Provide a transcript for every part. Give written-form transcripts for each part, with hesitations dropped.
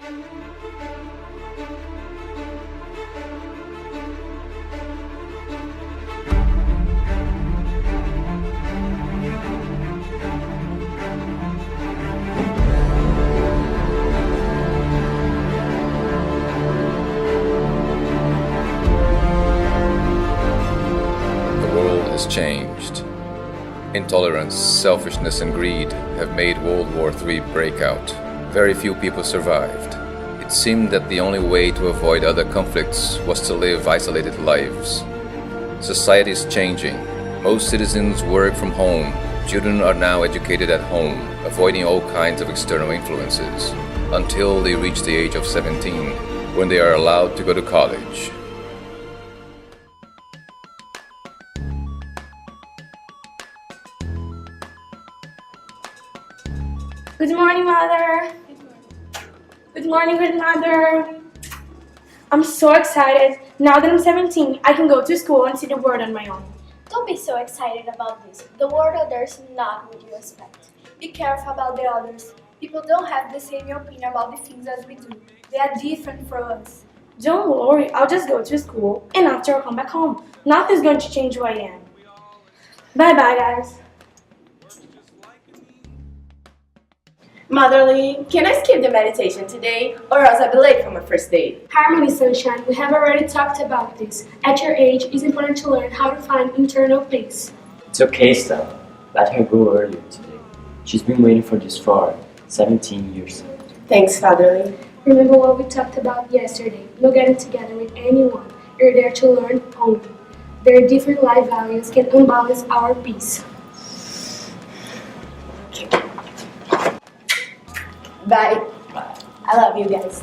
The world has changed. Intolerance, selfishness, and greed have made World War III break out. Very few people survived. It seemed that the only way to avoid other conflicts was to live isolated lives. Society is changing. Most citizens work from home. Children are now educated at home, avoiding all kinds of external influences, until they reach the age of 17, when they are allowed to go to college. Good morning, Mother. Good morning, Grandmother. I'm so excited. Now that I'm 17, I can go to school and see the world on my own. Don't be so excited about this. The world out there is not what you expect. Be careful about the others. People don't have the same opinion about the things as we do. They are different from us. Don't worry, I'll just go to school and after I'll come back home. Nothing's going to change who I am. Bye-bye, guys. Motherly, can I skip the meditation today, or else I'll be late for my first date? Harmony, Sunshine, we have already talked about this. At your age, it's important to learn how to find internal peace. It's okay, Stella. Let her go earlier today. She's been waiting for this for 17 years. Thanks, Fatherly. Remember what we talked about yesterday. No getting together with anyone. You're there to learn only. Their different life values can unbalance our peace. Bye. I love you guys.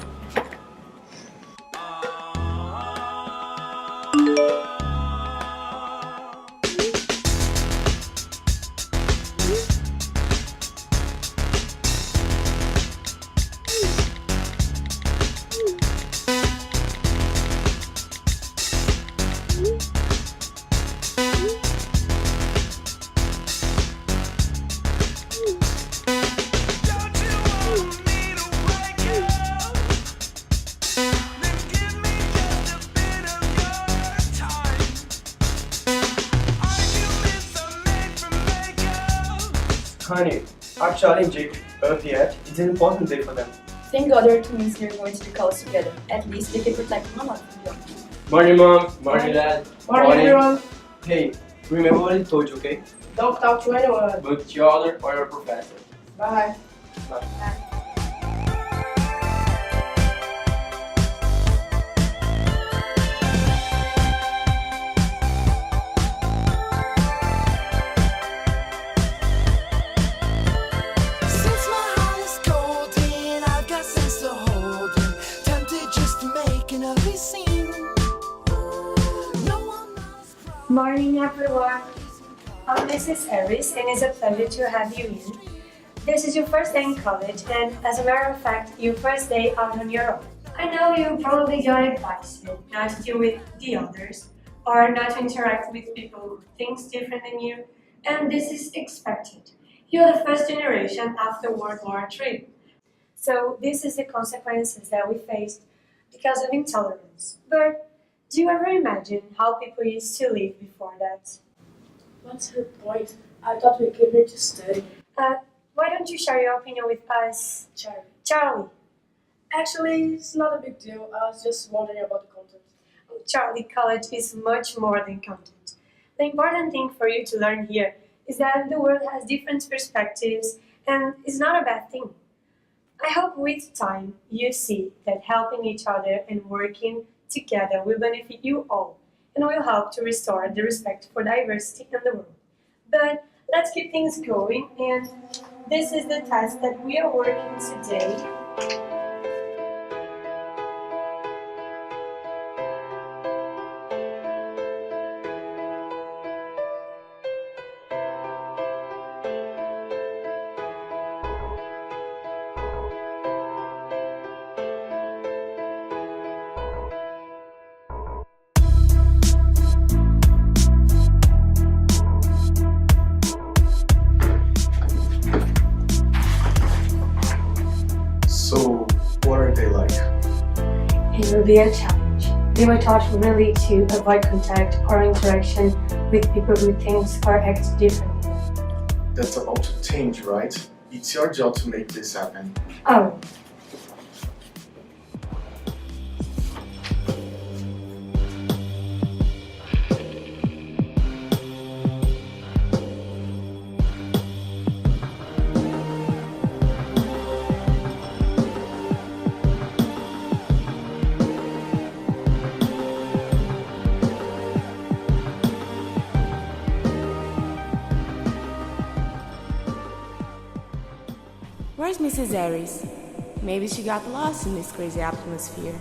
Honey, are Charlie and Jake up yet? It's an important day for them. Thank God they're twins and they're going to the college together. At least they can protect Mama from them. Morning, Mom. Morning, Dad. Morning, everyone. Hey, remember what I told you, okay? Don't talk to anyone. But each other or your professor. Bye. Bye. Morning, everyone. This is Harris, and it's a pleasure to have you in. This is your first day in college, and as a matter of fact, your first day out on your own. I know you probably got advice not to deal with the others, or not to interact with people who think different than you, and this is expected. You're the first generation after World War III. So this is the consequences that we faced because of intolerance. But do you ever imagine how people used to live before that? What's her point? I thought we came here to study. Why don't you share your opinion with us, Charlie? Actually, it's not a big deal. I was just wondering about the content. Charlie, college is much more than content. The important thing for you to learn here is that the world has different perspectives and it's not a bad thing. I hope with time you see that helping each other and working together will benefit you all and will help to restore the respect for diversity in the world. But let's keep things going, and this is the task that we are working today. So, were they like? It will be a challenge. They were taught really to avoid contact or interaction with people who think or act differently. That's about to change, right? It's your job to make this happen. Oh, Where's Mrs. Aries? Maybe she got lost in this crazy atmosphere.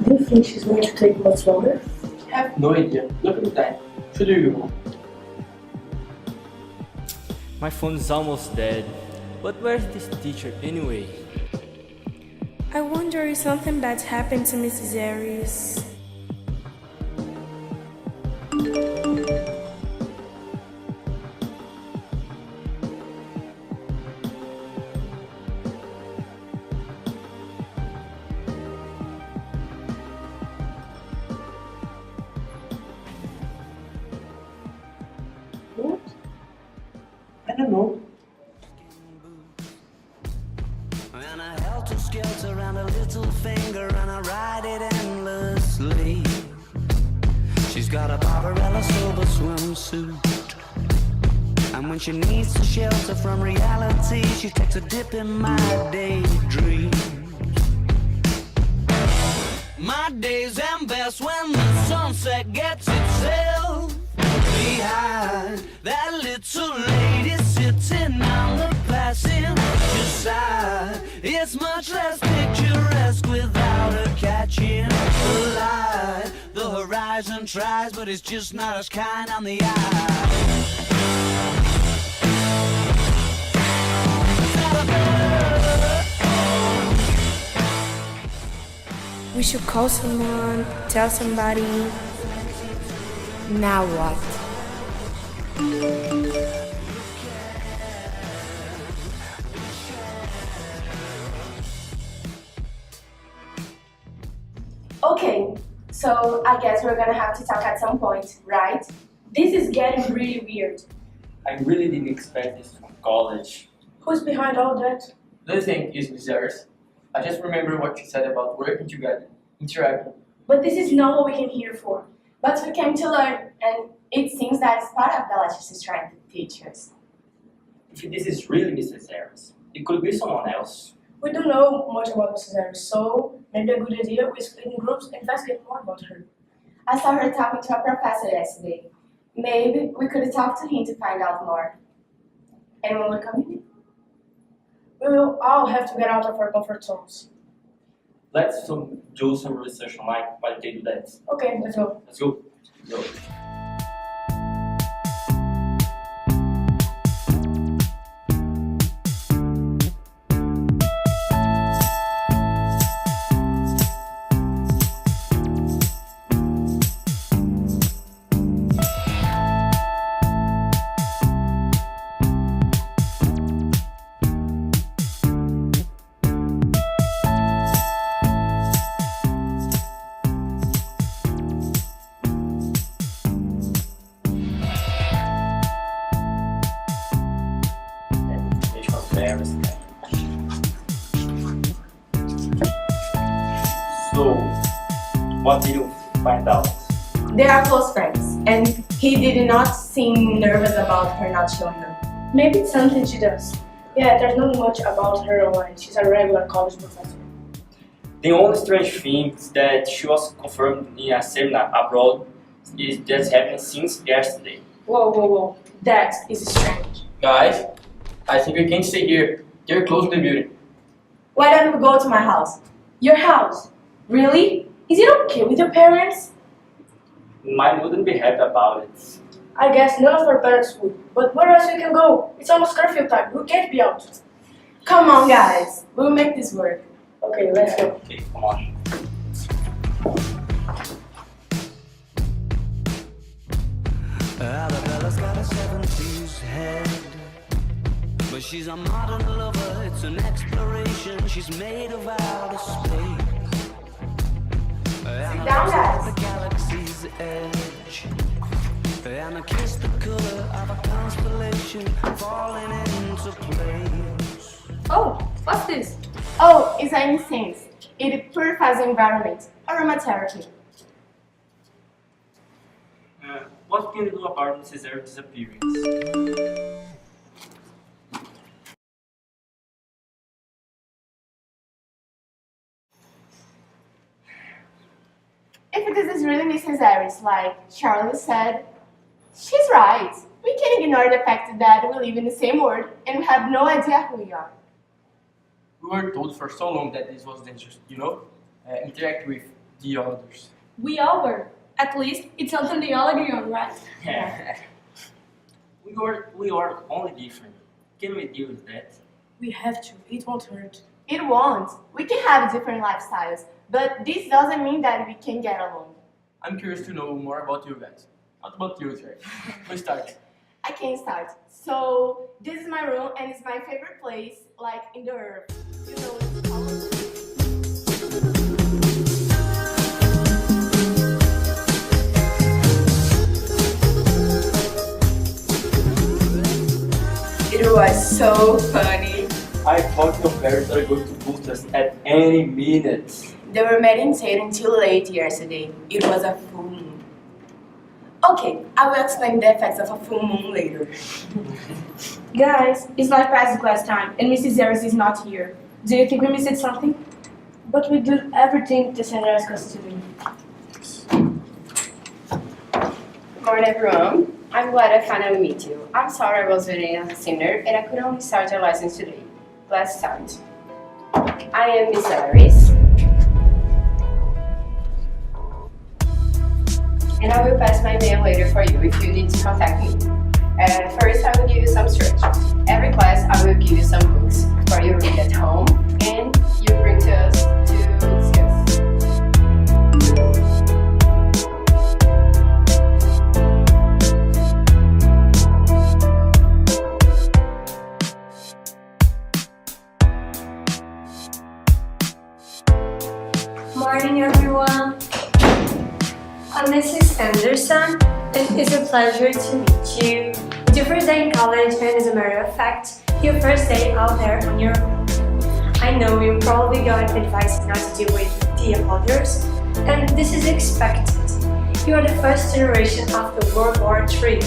Do you think she's going to take much longer? I have no idea. Look at the time. Should you go? My phone is almost dead. But where's this teacher anyway? I wonder if something bad's happened to Mrs. Aries. What? I don't know. And I held to skelter around a little finger and I ride it endlessly. She's got a Barbarella silver swimsuit. And when she needs to shelter from reality, she takes a dip in my daydream. My days end best when the sunset gets itself behind that little lady sitting on the passenger side. It's much less picturesque without her catching the light. The horizon tries, but it's just not as kind on the eye. We should call someone, tell somebody. Now what? Okay, so I guess we're gonna have to talk at some point, right? This is getting really weird. I really didn't expect this from college. Who's behind all that? Do you think is Mrs. I just remember what she said about working together, interacting. But this is not what we came here for. But we came to learn, and it seems that's part of the lectures is trying to teach us. If this is really Mrs. Harris, it could be someone else. We don't know much about Mrs. Harris, so maybe a good idea we split in groups and investigate more about her. I saw her talking to a professor yesterday. Maybe we could talk to him to find out more. Anyone would come in? We will all have to get out of our comfort zones. Let's do some research online while they do that. Okay, let's go. Let's go. Go. So, what did you find out? They are close friends, and he did not seem nervous about her not showing up. Maybe it's something she does. Yeah, there's not much about her online. She's a regular college professor. The only strange thing is that she was confirmed in a seminar abroad is that's happened since yesterday. Whoa. That is strange. Guys, I think we can stay here. They're close to the building. Why don't we go to my house? Your house? Really? Is it okay with your parents? Mine wouldn't be happy about it. I guess none of our parents would. But where else we can go? It's almost curfew time. We can't be out. Come on, guys. We'll make this work. Okay, let's go. Okay, come on. Arabella's got a 70s head. She's a modern lover, it's an exploration. She's made of outer space. And down, guys. the galaxy's edge. And I kiss the color of a constellation falling into place. Oh, what's this? Oh, it's an incense. It purifies the environment. Aromatherapy. What can you do about Mrs. Eric's disappearance? If this is really Mrs. Harris, like Charlie said, she's right. We can't ignore the fact that we live in the same world and we have no idea who we are. We were told for so long that this was dangerous, interact with the others. We all were. At least it's something they all agree on, right? Yeah. We are only different. Can we deal with that? We have to. It won't hurt. It won't. We can have different lifestyles, but this doesn't mean that we can get along. I'm curious to know more about you guys. Not about you, Terry. Let's start. I can start. So, this is my room and it's my favorite place, like in the earth. You know, it's called... It was so funny. I thought your parents are going to put us at any minute. They were meditating till late yesterday. It was a full moon. Okay, I will explain the effects of a full moon later. Guys, it's like past class time and Mrs. Harris is not here. Do you think we missed something? But we do everything the center asks us to do. Morning, everyone. I'm glad I finally meet you. I'm sorry I was waiting as a senior and I could only start your license today. Let's start. I am Miss Iris. And I will pass my mail later for you if you need to contact me. First, I will give you some structure. Every class, I will give you some books for you to read at home and you bring to us to discuss. Morning, everyone. I'm Mrs. Anderson, and it's a pleasure to meet you. It's your first day in college, and as a matter of fact, your first day out there on your own. I know you probably got advice not to deal with the others, and this is expected. You are the first generation after World War III,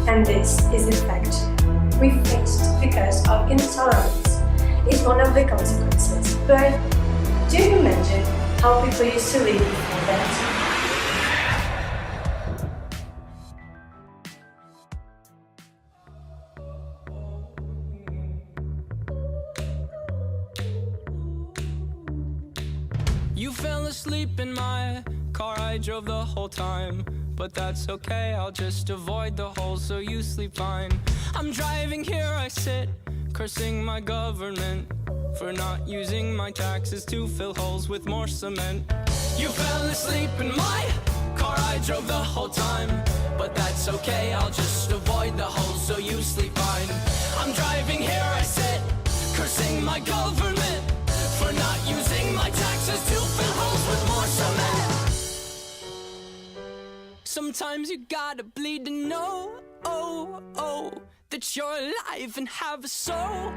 and this is the fact we faced because of intolerance. It's one of the consequences, but do you imagine how people used to live before that? You fell asleep in my car, I drove the whole time. But that's okay, I'll just avoid the holes so you sleep fine. I'm driving here, I sit, cursing my government for not using my taxes to fill holes with more cement. You fell asleep in my car, I drove the whole time. But that's okay, I'll just avoid the holes so you sleep fine. I'm driving here, I sit, cursing my government for not using my taxes to fill holes with more cement. Sometimes you gotta bleed to know, that you're alive and have a soul,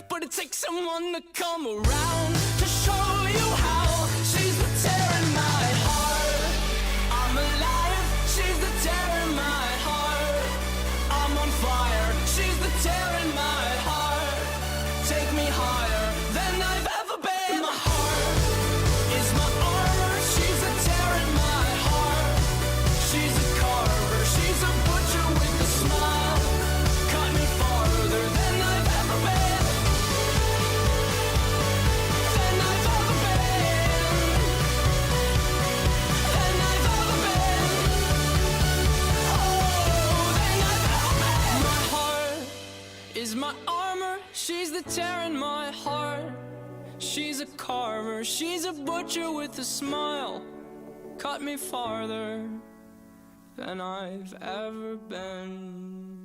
but it takes someone to come around to show you how. She's the tear in my heart. I'm alive. She's the tear in my heart. I'm on fire. She's the tear in my heart. Take me higher than I've ever been. My heart is my armor. She's a tear in my heart. She's a carver. She's a butcher with a smile. Cut me farther than I've ever been. Than I've ever been. Than I've ever been. Oh, than I've ever been. My heart is my armor. She's the tear in my heart. She's a carver. She's a butcher with a smile. Cut me farther than I've ever been.